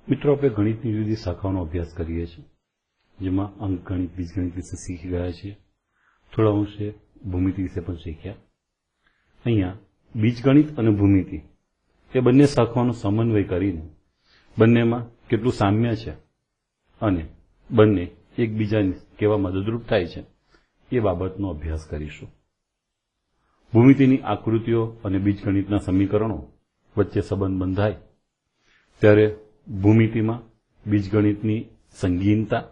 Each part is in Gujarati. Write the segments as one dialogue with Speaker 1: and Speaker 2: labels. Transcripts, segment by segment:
Speaker 1: મિત્રો, આપણે ગણિતની વિવિધ શાખાઓનો અભ્યાસ કરીએ છીએ, જેમાં અંકગણિત, બીજગણિત વિશે શીખી ગયા છીએ. થોડા અંશે ભૂમિતિ વિશે પણ શીખ્યા. અહીંયા બીજગણિત અને ભૂમિતિ એ બંને શાખાઓનો સમન્વય કરીને બંનેમાં કેટલું સામ્ય છે અને બંને એકબીજાને કેવા મદદરૂપ થાય છે એ બાબતનો અભ્યાસ કરીશું. ભૂમિતિની આકૃતિઓ અને બીજગણિતના સમીકરણો વચ્ચે સંબંધ બંધાય ત્યારે ભૂમિતિમાં બીજગણિતની સંગીનતા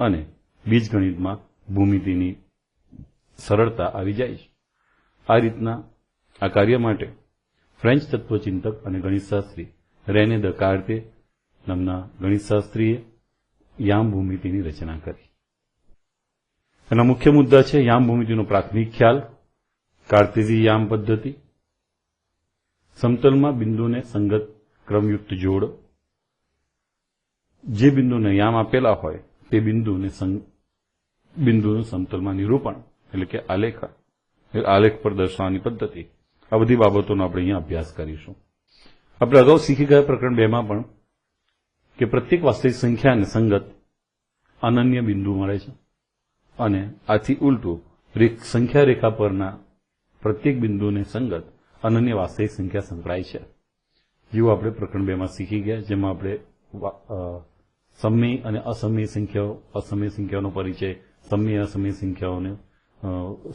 Speaker 1: અને બીજગણિતમાં ભૂમિતિની સરળતા આવી જાય છે. આ રીતના આ કાર્ય માટે ફ્રેન્ચ તત્વચિંતક અને ગણિતશાસ્ત્રી રેને દકાર્તે નામના ગણિતશાસ્ત્રીએ યામ ભૂમિતિની રચના કરી. એના મુખ્ય મુદ્દા છે યામ ભૂમિતિનો પ્રાથમિક ખ્યાલ, કાર્ટેઝી યામ પદ્ધતિ, સમતલમાં બિંદુને સંગત ક્રમયુક્ત જોડ, જે બિંદુને યામ આપેલા હોય તે બિંદુનું સમતલમાં નિરૂપણ એટલે કે આલેખ પર દર્શાવવાની પદ્ધતિ. આ બધી બાબતોનો આપણે અહીંયા અભ્યાસ કરીશું. આપણે અગાઉ શીખી ગયા પ્રકરણ 2 માં પણ કે પ્રત્યેક વાસ્તવિક સંખ્યાને સંગત અનન્ય બિંદુ મળે છે અને આથી ઉલટું સંખ્યા રેખા પરના પ્રત્યેક બિંદુને સંગત અનન્ય વાસ્તવિક સંખ્યા સંકળાય છે. જેવું આપણે પ્રકરણ 2 માં શીખી ગયા, જેમાં આપણે સમય અને અસમય સંખ્યાઓનો પરિચય, સમય અસમય સંખ્યાઓને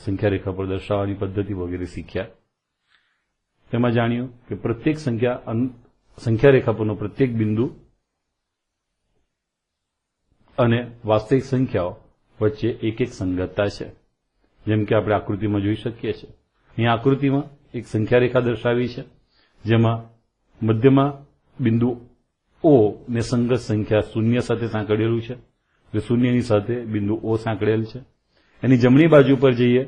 Speaker 1: સંખ્યા રેખા પર દર્શાવવાની પદ્ધતિ વગેરે શીખ્યા. તેમાં જાણ્યું કે પ્રત્યેક સંખ્યા રેખા પરનો પ્રત્યેક બિંદુ અને વાસ્તવિક સંખ્યાઓ વચ્ચે એક સંગતતા છે. જેમ કે આપણે આકૃતિમાં જોઈ શકીએ છીએ. અહીંયા આકૃતિમાં એક સંખ્યા રેખા દર્શાવી છે, જેમાં મધ્યમાં બિંદુ ઓ ને સંગત સંખ્યા શૂન્ય સાથે સાંકળેલું છે. એટલે શૂન્યની સાથે બિંદુ ઓ સાંકળેલ છે. એની જમણી બાજુ પર જઈએ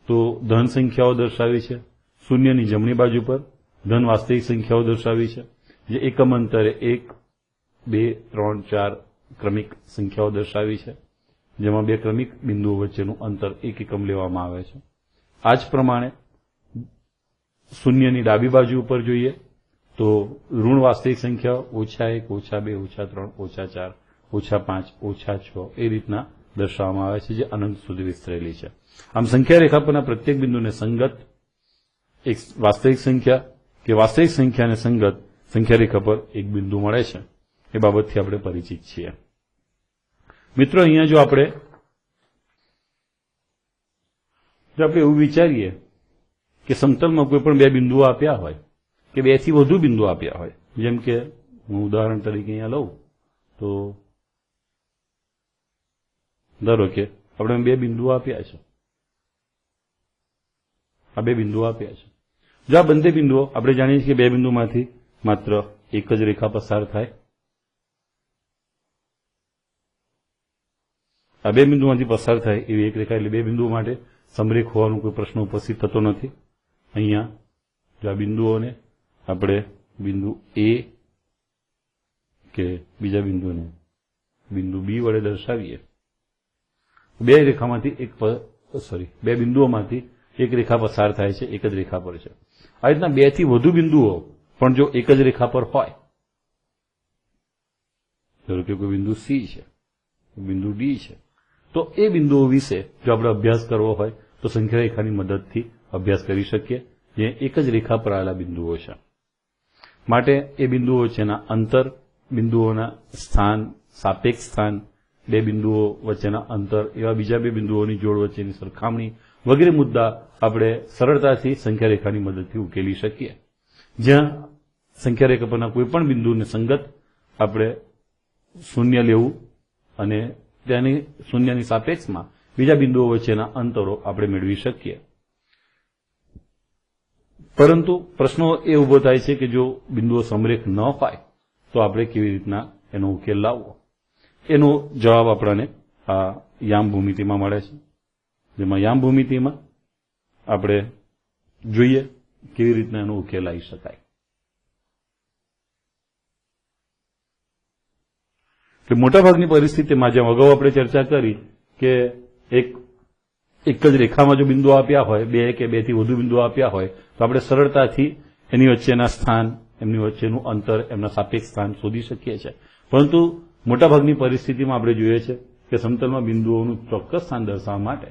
Speaker 1: તો ધન સંખ્યાઓ દર્શાવી છે. શૂન્યની જમણી બાજુ પર ધન વાસ્તવિક સંખ્યાઓ દર્શાવી છે, જે એકમ અંતરે 1, 2, 3, 4 ક્રમિક સંખ્યાઓ દર્શાવી છે, જેમાં બે ક્રમિક બિંદુઓ વચ્ચેનું અંતર 1 એકમ લેવામાં આવે છે. આ જ પ્રમાણે શૂન્યની ડાબી બાજુ ઉપર જોઈએ તો ઋણ વાસ્તવિક સંખ્યાઓ -1, -2, -3, -4, -5, -6 એ રીતના દર્શાવવામાં આવે છે, જે અનંત સુધી વિસ્તરેલી છે. આમ સંખ્યા રેખા પરના પ્રત્યેક બિંદુને સંગત એક વાસ્તવિક સંખ્યા કે વાસ્તવિક સંખ્યાને સંગત સંખ્યા રેખા પર એક બિંદુ મળે છે. એ બાબતથી આપણે પરિચિત છીએ. મિત્રો, અહીંયા જો આપણે એવું વિચારીએ કે સમતલમાં કોઈ પણ બે બિંદુઓ આપ્યા હોય કે 2 થી વધુ બિંદુઓ આપ્યા હોય, જેમ કે હું ઉદાહરણ તરીકે અહીંયા લઉં તો ધારો કે આપણે 2 બિંદુઓ આપ્યા છે. આ 2 બિંદુઓ આપ્યા છે. જો આ બંને બિંદુઓ આપણે જાણીએ છીએ કે 2 બિંદુમાંથી માત્ર એક જ રેખા પસાર થાય. આ 2 બિંદુમાંથી પસાર થાય એવી એક રેખા, એટલે 2 બિંદુઓ માટે સમરેખ હોવાનો કોઈ પ્રશ્ન ઉપસ્થિત થતો નથી. અહીંયા જો આ બિંદુઓને આપણે બિંદુ એ કે બીજા બિંદુને બિંદુ બી વડે દર્શાવીએ, 2 બિંદુઓમાંથી એક રેખા પસાર થાય છે, એક જ રેખા પર છે. આ રીતના 2 થી વધુ બિંદુઓ પણ જો એક જ રેખા પર હોય, ધારો કે કોઈ બિંદુ સી છે, બિંદુ ડી છે, તો એ બિંદુઓ વિશે જો આપણે અભ્યાસ કરવો હોય તો સંખ્યા રેખાની મદદથી અભ્યાસ કરી શકીએ, જે એક જ રેખા પર આવેલા બિંદુઓ છે. માટે એ બિંદુઓ વચ્ચેના અંતર, બિંદુઓના સ્થાન, સાપેક્ષ સ્થાન, 2 બિંદુઓ વચ્ચેના અંતર, એવા બીજા 2 બિંદુઓની જોડ વચ્ચેની સરખામણી વગેરે મુદ્દા આપણે સરળતાથી સંખ્યા રેખાની મદદથી ઉકેલી શકીએ. જ્યાં સંખ્યા રેખા પરના કોઈ પણ બિંદુને સંગત આપણે શૂન્ય લેવું અને તેની શૂન્યની સાપેક્ષમાં બીજા બિંદુઓ વચ્ચેના અંતરો આપણે મેળવી શકીએ. પરંતુ પ્રશ્નો એ ઉભો થાય છે કે જો બિંદુઓ સમરેખ ન હોય તો આપણે કેવી રીતના એનો ઉકેલ લાવવો? એનો જવાબ આપણને આ યામ ભૂમિતિમાં મળે છે, જેમાં યામ ભૂમિતિમાં આપણે જોઈએ કેવી રીતના એનો ઉકેલ આવી શકાય. મોટાભાગની પરિસ્થિતિમાં જેમ અગાઉ આપણે ચર્ચા કરી કે એક જ રેખામાં જો બિંદુઓ આપ્યા હોય, 2 કે 2 થી વધુ બિંદુઓ આપ્યા હોય, તો આપણે સરળતાથી એની વચ્ચેના સ્થાન એમની વચ્ચેનું અંતર, એમના સાપેક્ષ સ્થાન શોધી શકીએ છીએ. પરંતુ મોટાભાગની પરિસ્થિતિમાં આપણે જોઈએ છે કે સમતલમાં બિંદુઓનું ચોક્કસ સ્થાન દર્શાવવા માટે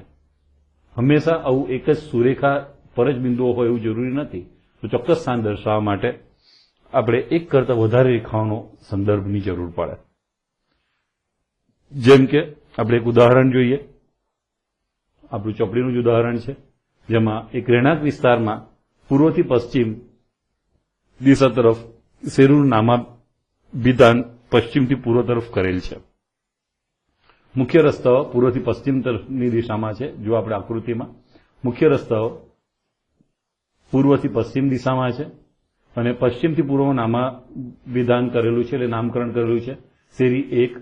Speaker 1: હંમેશા આવું એક જ સુરેખા પર જ બિંદુઓ હોય એવું જરૂરી નથી. તો ચોક્કસ સ્થાન દર્શાવવા માટે આપણે એક કરતાં વધારે રેખાઓનો સંદર્ભની જરૂર પડે. જેમ કે આપણે એક ઉદાહરણ જોઈએ. આપણું ચોપડીનું જ ઉદાહરણ છે, જેમાં એક રહેણાંક વિસ્તારમાં પૂર્વથી પશ્ચિમ દિશા તરફ શેરીનું નામાભિધાન પશ્ચિમથી પૂર્વ તરફ કરેલ છે. મુખ્ય રસ્તાઓ પૂર્વથી પશ્ચિમ તરફની દિશામાં છે. જો આપણે આકૃતિમાં મુખ્ય રસ્તાઓ પૂર્વથી પશ્ચિમ દિશામાં છે અને પશ્ચિમથી પૂર્વ નામાભિધાન કરેલું છે, એટલે નામકરણ કરેલું છે. શેરી 1,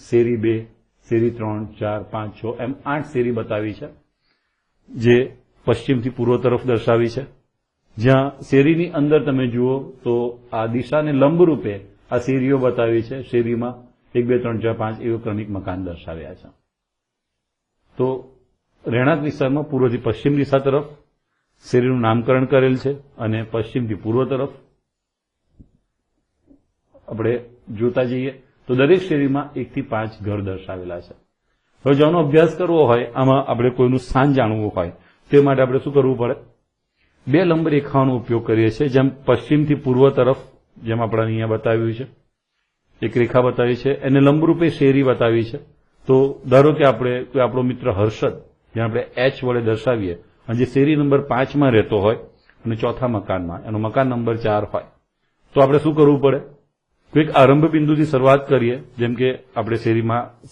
Speaker 1: શેરી 2, શેરી 3, 4, 5, 6 એમ 8 શેરી બતાવી છે, જે પશ્ચિમથી પૂર્વ તરફ દર્શાવી છે. જ્યાં શેરીની અંદર તમે જુઓ તો આ દિશાને લંબરૂપે આ શેરીઓ બતાવી છે. શેરીમાં 1, 2, 3, 4, 5 એવા ક્રમિક મકાન દર્શાવ્યા છે. તો રહેણાંક વિસ્તારમાં પૂર્વથી પશ્ચિમ દિશા તરફ શેરીનું નામકરણ કરેલ છે અને પશ્ચિમથી પૂર્વ તરફ આપણે જોતા જઈએ તો દરેક શેરીમાં 1 થી 5 ઘર દર્શાવેલા છે. હવે જો આનો અભ્યાસ કરવો હોય, આમાં આપણે કોઈનું સ્થાન જાણવું હોય, તે માટે આપણે શું કરવું પડે? 2 લંબ રેખાઓનો ઉપયોગ કરીએ છીએ. જેમ પશ્ચિમથી પૂર્વ તરફ, જેમ આપણે અહીંયા બતાવ્યું છે, એક રેખા બતાવી છે, એને લંબરૂપે શેરી બતાવી છે. તો ધારો કે આપણે કોઈ આપણો મિત્ર હર્ષદ, જેને આપણે H વડે દર્શાવીએ, અને જે શેરી નંબર 5 માં રહેતો હોય અને ચોથા મકાનમાં, એનો મકાન નંબર 4 હોય, તો આપણે શું કરવું પડે? કોઈક આરંભ બિંદુથી શરૂઆત કરીએ. જેમ કે આપણે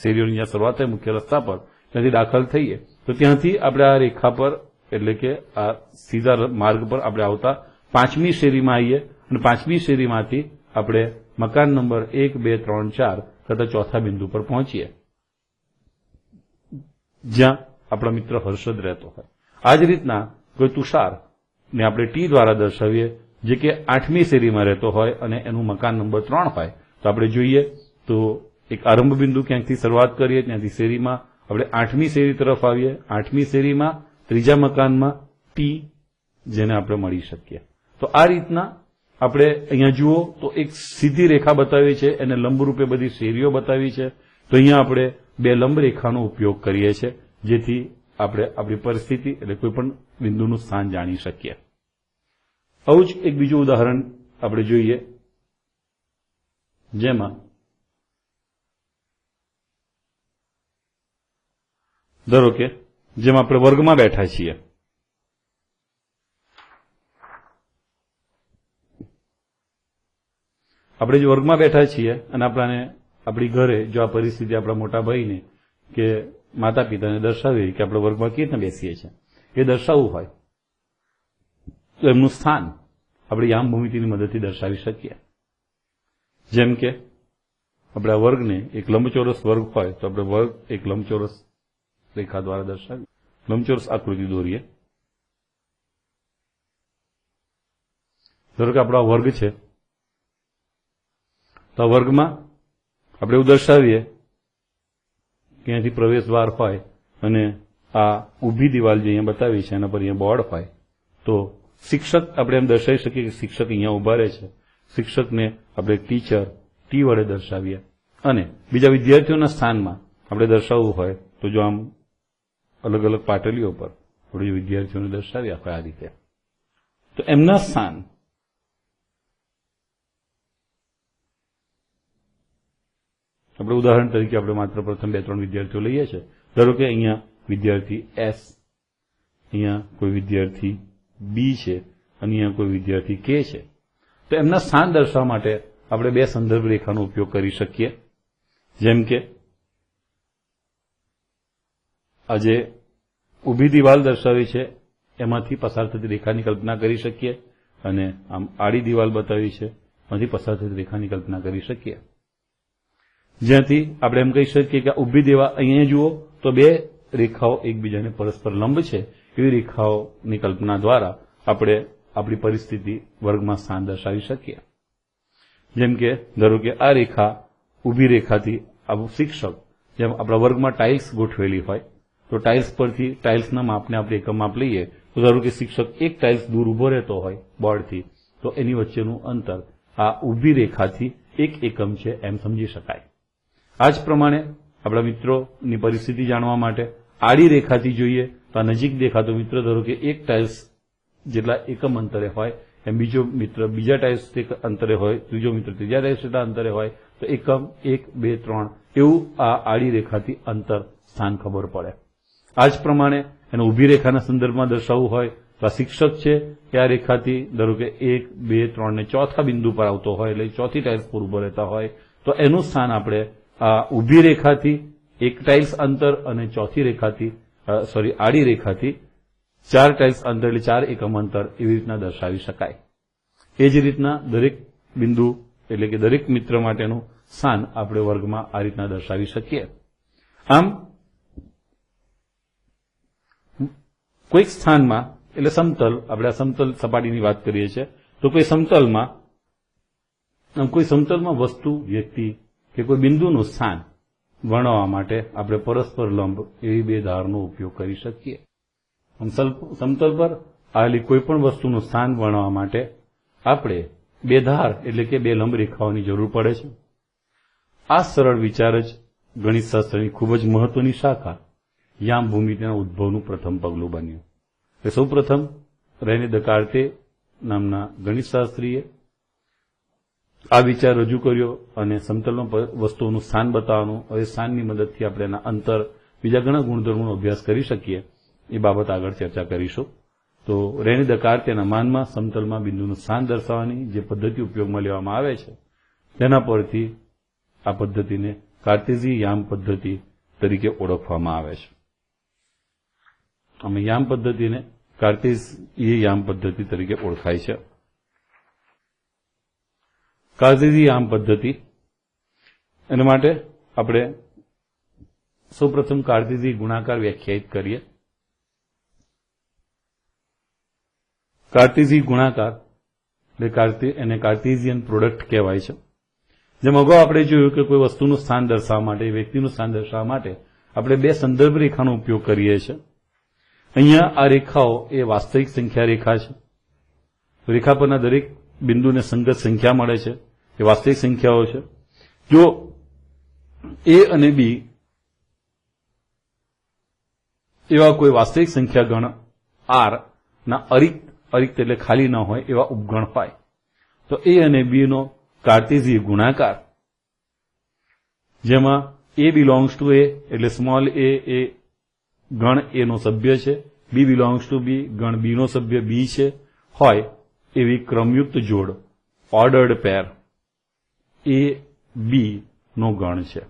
Speaker 1: શેરીઓની જ્યાં શરૂઆત થાય મુખ્ય રસ્તા પર, ત્યાંથી દાખલ થઈએ તો ત્યાંથી આપણે આ રેખા પર, એટલે કે આ સીધા માર્ગ પર આપણે આવતા 5મી શેરીમાં આવીએ અને 5મી શેરીમાંથી આપણે મકાન નંબર 1, 2, 3, 4 તથા ચોથા બિંદુ પર પહોંચીએ, જ્યાં આપણા મિત્ર હર્ષદ રહેતો હોય. આ જ રીતના કોઈ તુષાર ને આપણે ટી દ્વારા દર્શાવીએ, જે કે 8મી શેરીમાં રહેતો હોય અને એનું મકાન નંબર 3 હોય, તો આપણે જોઈએ તો એક આરંભ બિંદુ ક્યાંકથી શરૂઆત કરીએ, ત્યાંથી શેરીમાં આપણે 8મી શેરી તરફ આવીએ. 8મી શેરીમાં ત્રીજા મકાનમાં ટી, જેને આપણે મળી શકીએ. તો આ રીતના આપણે અહીંયા જુઓ તો એક સીધી રેખા બતાવી છે, એને લંબરૂપે બધી શેરીઓ બતાવી છે. તો અહીંયા આપણે 2 લંબ રેખાનો ઉપયોગ કરીએ છીએ, જેથી આપણે આપણી પરિસ્થિતિ, એટલે કોઈ પણ બિંદુનું સ્થાન જાણી શકીએ. આવું જ એક બીજું ઉદાહરણ આપણે જોઈએ, જેમાં ધારો કે જેમ આપણે વર્ગમાં બેઠા છીએ, આપણે જો વર્ગમાં બેઠા છીએ અને આપણી ઘરે જો આ પરિસ્થિતિ આપણા મોટા ભાઈને કે માતા પિતાને દર્શાવી કે આપણે વર્ગમાં કેવી રીતના બેસીએ છીએ એ દર્શાવવું હોય, તો એમનું સ્થાન આપણે યામ ભૂમિતિની મદદથી દર્શાવી શકીએ. જેમ કે આપણે આ વર્ગને એક લંબચોરસ વર્ગ હોય તો આપણે વર્ગ એક લંબચોરસ રેખા દ્વારા દર્શાવીએ, લંબચોરસ આકૃતિ દોરીએ. ધારો કે આપણો આ વર્ગ છે, તો આ વર્ગમાં આપણે એવું દર્શાવીએ કે અહીંયાથી પ્રવેશ દ્વાર હોય અને આ ઊભી દિવાલ જે અહીંયા બતાવી છે એના પર અહીંયા બોર્ડ હોય, તો શિક્ષક આપણે એમ દર્શાવી શકીએ કે શિક્ષક અહીંયા ઉભા રહે છે. શિક્ષકને આપણે ટીચર ટી વડે દર્શાવીએ. અને બીજા વિદ્યાર્થીઓના સ્થાનમાં આપણે દર્શાવવું હોય તો જો આમ અલગ અલગ પાટલીઓ પર આપણે જો વિદ્યાર્થીઓને દર્શાવ્યા હોય આ રીતે, તો એમના સ્થાન આપણે ઉદાહરણ તરીકે આપણે માત્ર પ્રથમ 2-3 વિદ્યાર્થીઓ લઈએ છીએ. ધારો કે અહીંયા વિદ્યાર્થી S, અહીંયા કોઈ વિદ્યાર્થી બી છે અને અહીંયા કોઈ વિદ્યાર્થી કે છે. તો એમના સ્થાન દર્શાવવા માટે આપણે 2 સંદર્ભ રેખાનો ઉપયોગ કરી શકીએ. જેમ કે આ જે ઊભી દિવાલ દર્શાવી છે એમાંથી પસાર થતી રેખાની કલ્પના કરી શકીએ, અને આમ આડી દિવાલ બતાવી છે એમાંથી પસાર થતી રેખાની કલ્પના કરી શકીએ. જ્યાંથી આપણે એમ કહી શકીએ કે ઊભી દિવાલ અહીંયા જુઓ તો 2 રેખાઓ એકબીજાને પરસ્પર લંબ છે, એવી રેખાઓની કલ્પના દ્વારા આપણે આપણી પરિસ્થિતિ વર્ગમાં સ્થાન દર્શાવી શકીએ. જેમ કે ધારો કે આ રેખા ઊભી રેખાથી આપણું શિક્ષક, જેમ આપણા વર્ગમાં ટાઇલ્સ ગોઠવેલી હોય તો ટાઇલ્સ પરથી ટાઇલ્સના માપને આપણે એકમ માપ લઈએ, તો ધારો કે શિક્ષક 1 ટાઇલ્સ દૂર ઉભો રહેતો હોય બોર્ડથી, તો એની વચ્ચેનું અંતર આ ઊભી રેખાથી 1 એકમ છે એમ સમજી શકાય. આ જ પ્રમાણે આપણા મિત્રોની પરિસ્થિતિ જાણવા માટે આડી રેખાથી જોઈએ તો આ નજીક દેખાતો મિત્ર ધારો કે 1 ટાઇલ્સ જેટલા એકમ અંતરે હોય એમ બીજો મિત્ર બીજા ટાઇલ્સ અંતરે હોય, ત્રીજો મિત્ર ત્રીજા ટાઇલ્સ જેટલા અંતરે હોય તો એકમ 1, 2, 3 એવું આ આડી રેખાથી અંતર સ્થાન ખબર પડે. આ જ પ્રમાણે એને ઊભી રેખાના સંદર્ભમાં દર્શાવવું હોય તો આ શિક્ષક છે એ આ રેખાથી ધારો કે 1, 2, 3 ને ચોથા બિંદુ પર આવતો હોય એટલે ચોથી ટાઇલ્સ પર ઉભો રહેતા હોય તો એનું સ્થાન આપણે આ ઊભી રેખાથી 1 ટાઇલ્સ અંતર અને ચોથી રેખાથી આડી રેખાથી 4 ટાઇલ્સ અંતર એટલે 4 એકમ અંતર એવી રીતના દર્શાવી શકાય. એ જ રીતના દરેક બિંદુ એટલે કે દરેક મિત્ર માટેનું સ્થાન આપણે વર્ગમાં આ રીતના દર્શાવી શકીએ. આમ કોઈક સ્થાનમાં એટલે સમતલ, આપણે આ સમતલ સપાટીની વાત કરીએ છીએ તો કોઈ સમતલમાં વસ્તુ, વ્યક્તિ કે કોઈ બિંદુનું સ્થાન વર્ણવવા માટે આપણે પરસ્પર લંબ એવી 2 ધારનો ઉપયોગ કરી શકીએ. સમતલ પર આવેલી કોઈ પણ વસ્તુનું સ્થાન વર્ણવવા માટે આપણે 2 ધાર એટલે કે 2 લંબ રેખાઓની જરૂર પડે છે. આ સરળ વિચાર જ ગણિતશાસ્ત્રની ખૂબ જ મહત્વની શાખા યામ ભૂમિતિના ઉદ્ભવનું પ્રથમ પગલું બન્યું. સૌ પ્રથમ રેને દકાર્તે નામના ગણિતશાસ્ત્રીએ આ વિચાર રજૂ કર્યો અને સમતલમાં વસ્તુઓનું સ્થાન બતાવવાનું, હવે સ્થાનની મદદથી આપણે એના અંતર, બીજા ઘણા ગુણધર્મોનો અભ્યાસ કરી શકીએ એ બાબત આગળ ચર્ચા કરીશું. તો રેને દકાર્તેના માનમાં સમતલમાં બિંદુનું સ્થાન દર્શાવવાની જે પદ્ધતિ ઉપયોગમાં લેવામાં આવે છે તેના પરથી આ પદ્ધતિને કાર્ટેઝી યામ પદ્ધતિ તરીકે ઓળખવામાં આવે છે. અમે યામ પદ્ધતિને કાર્ટેઝીય યામ પદ્ધતિ તરીકે ઓળખાય છે. કાર્ટેઝી યામ પદ્ધતિ એના માટે આપણે સૌપ્રથમ કાર્ટેઝી ગુણાકાર વ્યાખ્યાયિત કરીએ. કાર્ટેઝી ગુણાકાર એટલે એને કાર્ટેઝિયન પ્રોડક્ટ કહેવાય છે. જેમ અગાઉ આપણે જોયું કે કોઈ વસ્તુનું સ્થાન દર્શાવવા માટે, વ્યક્તિનું સ્થાન દર્શાવવા માટે આપણે 2 સંદર્ભ રેખાનો ઉપયોગ કરીએ છીએ. અહીંયા આ રેખાઓ એ વાસ્તવિક સંખ્યા રેખા છે. રેખા પરના દરેક બિંદુને સંગત સંખ્યા મળે છે, એ વાસ્તવિક સંખ્યાઓ છે. જો એ અને બી એવા કોઈ વાસ્તવિક સંખ્યા ગણ આર ના અરિક્ત એટલે ખાલી ન હોય એવા ઉપગણ હોય તો એ અને બી નો કાર્ટેઝીય ગુણાકાર, જેમાં એ બિલોંગ્સ ટુ એ એટલે સ્મોલ એ ગણ એ નો સભ્ય છે, બી બિલોંગ્સ ટુ બી ગણ બી નો સભ્ય બી છે હોય એવી ક્રમયુક્ત જોડ ઓર્ડર્ડ પેર એ બી નો ગણ છે.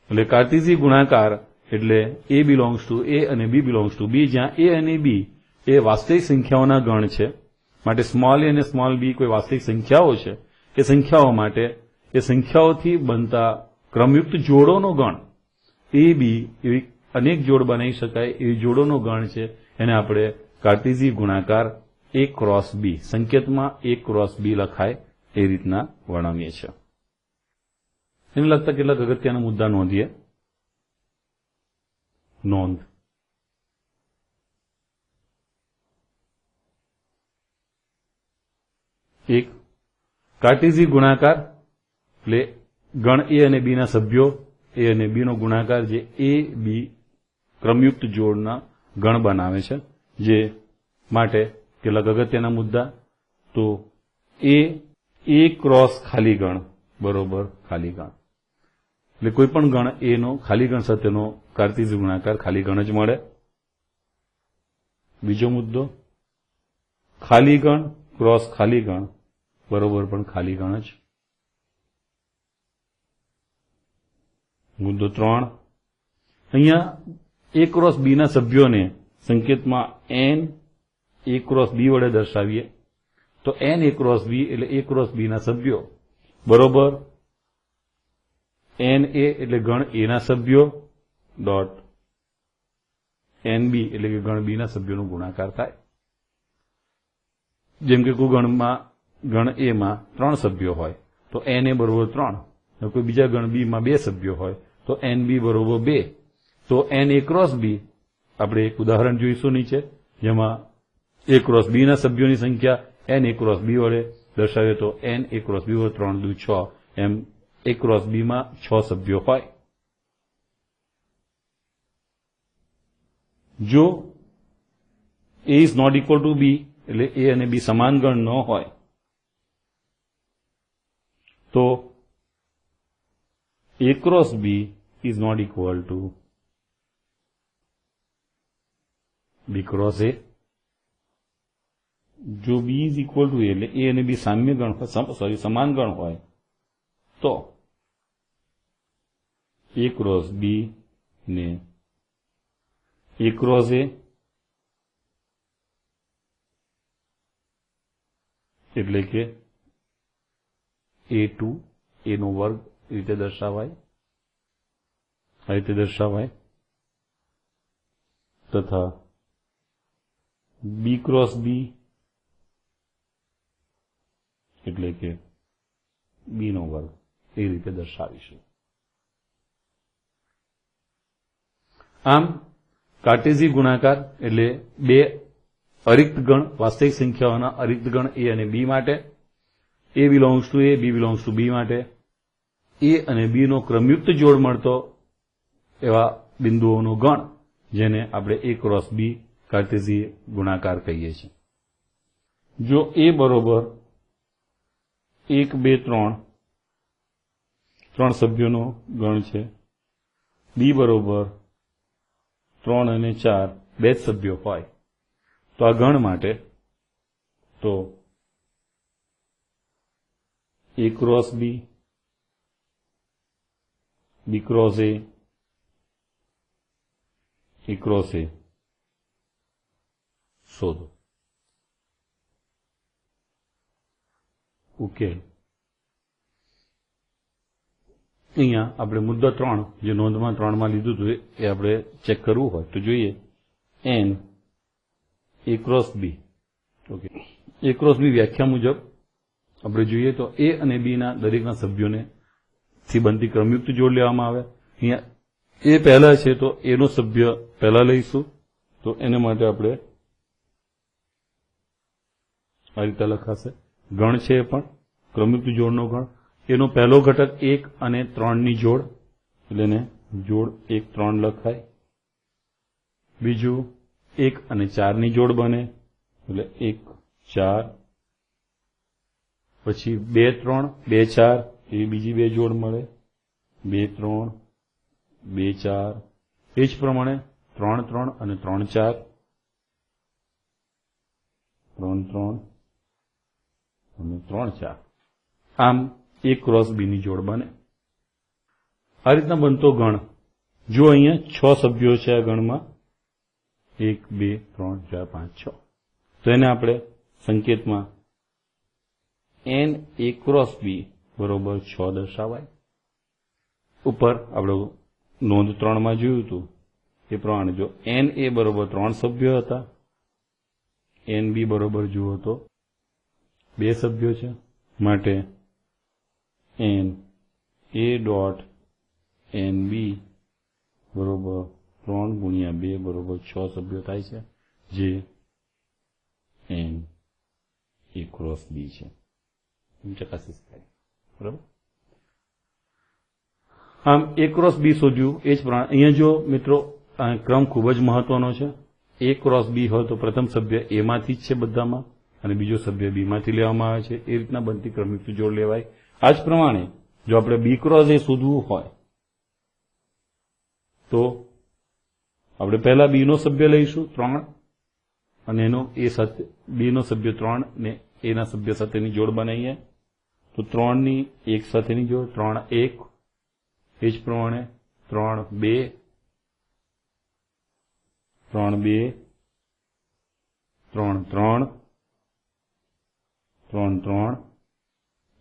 Speaker 1: એટલે કાર્ટેઝીય ગુણાકાર એટલે એ બિલોંગ્સ ટુ એ અને બી બિલોંગ્સ ટુ બી, જ્યાં એ અને બી એ વાસ્તવિક સંખ્યાઓના ગણ છે. માટે સ્મોલ એ અને સ્મોલ બી કોઈ વાસ્તવિક સંખ્યાઓ છે. એ સંખ્યાઓ માટે એ સંખ્યાઓથી બનતા ક્રમયુક્ત જોડોનો ગણ એ બી એવી અનેક જોડ બનાવી શકાય એવી જોડોનો ગણ છે. એને આપણે કાર્ટેઝીય ગુણાકાર A ક્રોસ બી, સંકેતમાં A ક્રોસ બી લખાય એ રીતના વર્ણવીએ છીએ. એને લગતા કેટલાક અગત્યના મુદ્દા નોંધીએ. નોંધ: એક, કાર્ટેઝીય ગુણાકાર એટલે ગણ એ અને બી ના સભ્યો, એ અને બી નો ગુણાકાર જે એ બી ક્રમયુક્ત જોડના ગણ બનાવે છે. જે માટે કેટલાક અગત્યના મુદ્દા તો એ ક્રોસ ખાલી ગણ બરોબર ખાલી ગણ, એટલે કોઈ પણ ગણ એ નો ખાલી ગણ સાથેનો કાર્ટેઝીય ગુણાકાર ખાલી ગણ જ મળે. બીજો મુદ્દો, ખાલી ગણ ક્રોસ ખાલી ગણ બરોબર પણ ખાલી ગણ જ. મુદ્દો 3, અહીંયા એ ક્રોસ બી ના સભ્યોને સંકેતમાં n એ ક્રોસ બી વડે દર્શાવીએ તો n એ ક્રોસ બી એટલે એ ક્રોસ બી ના સભ્યો બરોબર n એ એટલે ગણ એ ના સભ્યો ડોટ n બી એટલે કે ગણ બી ના સભ્યોનો ગુણાકાર થાય. જેમ કે કોઈ ગણ એ માં 3 સભ્યો હોય તો n એ બરોબર 3, કોઈ બીજા ગણ બી માં 2 સભ્યો હોય તો n બી બરોબર 2. તો n એ ક્રોસ બી આપણે એક ઉદાહરણ જોઈશું નીચે, જેમાં એ ક્રોસ બી ના સભ્યોની સંખ્યા n એ ક્રોસ બી વડે દર્શાવીએ તો n a ક્રોસ b હોય 3 દુ 6 એમ a ક્રોસ b માં 6 સભ્યો હોય. જો a is not equal to b એટલે a અને b સમાન ગણ ન હોય તો a cross b is not equal to b cross a. જો b is equal to a એટલે a અને b સામ્ય ગણ સમાન ગણ હોય તો a ક્રોસ b ને a ક્રોસ a એટલે કે a2 a નો વર્ગ રીતે દર્શાવાય, આ રીતે દર્શાવાય. તથા b ક્રોસ b એટલે કે b નો વર્ગ એ રીતે દર્શાવીશું. આમ કાર્ટેઝી ગુણાકાર એટલે બે અરિક્ત ગણ, વાસ્તવિક સંખ્યાઓના અરિક્ત ગણ a અને b માટે, a belongs to a, b belongs to b માટે a અને b નો ક્રમયુક્ત જોડ મળતો એવા બિંદુઓનો ગણ, જેને આપણે a ક્રોસ b કાર્ટેઝી ગુણાકાર કહીએ છીએ. જો a બરોબર 1 2 3 ત્રણ સભ્યોનો ગણ છે, b બરોબર 3 અને 4 બે જ સભ્યો હોય તો આ ગણ માટે તો a cross b, b cross a, a cross a શોધો. ઉકેલ અહીંયા આપણે મુદ્દા 3 જે નોંધમાં 3 માં લીધું હતું એ આપણે ચેક કરવું હોય તો જોઈએ n a cross b. Okay, a cross b વ્યાખ્યા મુજબ આપણે જોઈએ તો a અને b ના દરેકના સભ્યોને થી બનતી ક્રમયુક્ત જોડ લેવામાં આવે. અહીંયા a પહેલા છે તો a નો સભ્ય પહેલા લઈશું, તો એને માટે આપણે આ રીતે લખાશે. ગણ છે એ પણ ક્રમયુક્ત જોડનો ગણ, એનો પહેલો ઘટક 1 અને 3 ની જોડ એટલે એને જોડ 1 3 લખાય. બીજું 1 અને 4 ની જોડ બને એટલે 1 4, પછી 2 3 2 4 એવી બીજી બે જોડ મળે, 2 3 2 4, એ જ પ્રમાણે 3 3 અને 3 4, 3 3 અને 3 4. આમ a ક્રોસ b ની જોડ બને. આ રીતના બનતો ગણ, જો અહીંયા 6 સભ્યો છે આ ગણમાં 1 2 3 4 5 6, તો એને આપણે સંકેતમાં n a ક્રોસ b બરોબર 6 દર્શાવાય. ઉપર આપણે નોંધ 3 માં જોયું હતું એ પ્રમાણે જો n a બરોબર 3 સભ્યો હતા, n b બરોબર જુઓ તો 2 સભ્યો છે, માટે n a dot n b બરોબર 3 ગુણ્યા 2 બરોબર 6 સભ્યો થાય છે, જે n a ક્રોસ b છે. ચકાસી શકાય. બરાબર. આમ a ક્રોસ b શોધ્યું એ જ પ્રમાણે અહીંયા જો મિત્રો ક્રમ ખૂબ જ મહત્વનો છે. a ક્રોસ b હોય તો પ્રથમ સભ્ય a માંથી જ છે બધામાં અને બીજો સભ્ય b માંથી લેવામાં આવે છે. એ રીતના બનતી ક્રમયુક્ત જોડ લેવાય. આ જ પ્રમાણે જો આપણે b ક્રોસ a શોધવું હોય તો આપણે પહેલા b નો સભ્ય લઈશું 3 અને એનો a સાથે b નો સભ્ય 3 ને a ના સભ્ય સાથેની જોડ બનાવીએ તો 3 ની 1 સાથેની જોડ 3 1, એ જ પ્રમાણે 3 2 3 2 3 3 3 3,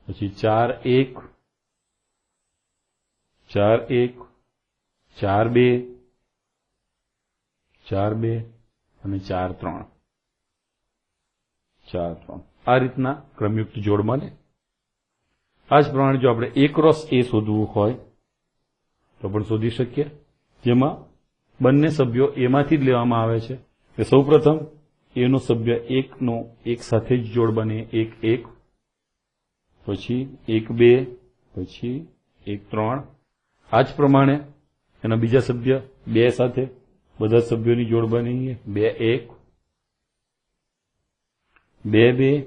Speaker 1: પછી 4 1 4 1 4 2 4 2 અને 4 3 4 3. આ રીતના ક્રમયુક્ત જોડ મળે. આ જ પ્રમાણે જો આપણે a ક્રોસ a શોધવું હોય તો પણ શોધી શકીએ, જેમાં બંને સભ્યો a માંથી જ લેવામાં આવે છે. સૌપ્રથમ a નો સભ્ય 1 નો 1 સાથે જ જોડ બને 1 1, પછી 1 2, પછી 1 3. આ જ પ્રમાણે એના બીજા સભ્ય 2 સાથે બધા સભ્યોની જોડ બનાવીએ. 2 1, 2 2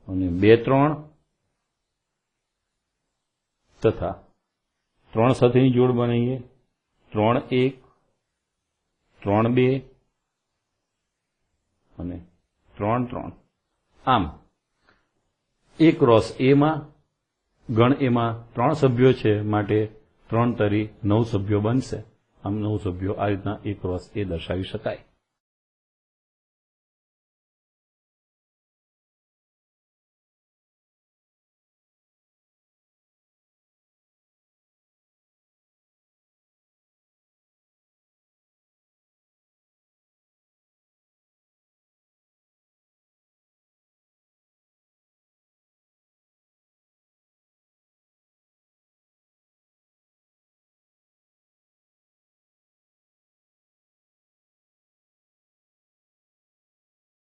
Speaker 1: અને 2 3 તથા 3 સાથેની જોડ બનાવીએ. 3 1, 3 2 અને 3 3. આમ A ક્રોસ A માં ગણ એમાં 3 સભ્યો છે, માટે 3 તરી 9 સભ્યો બનશે. આમ 9 સભ્યો આ રીતના A ક્રોસ A દર્શાવી શકાય.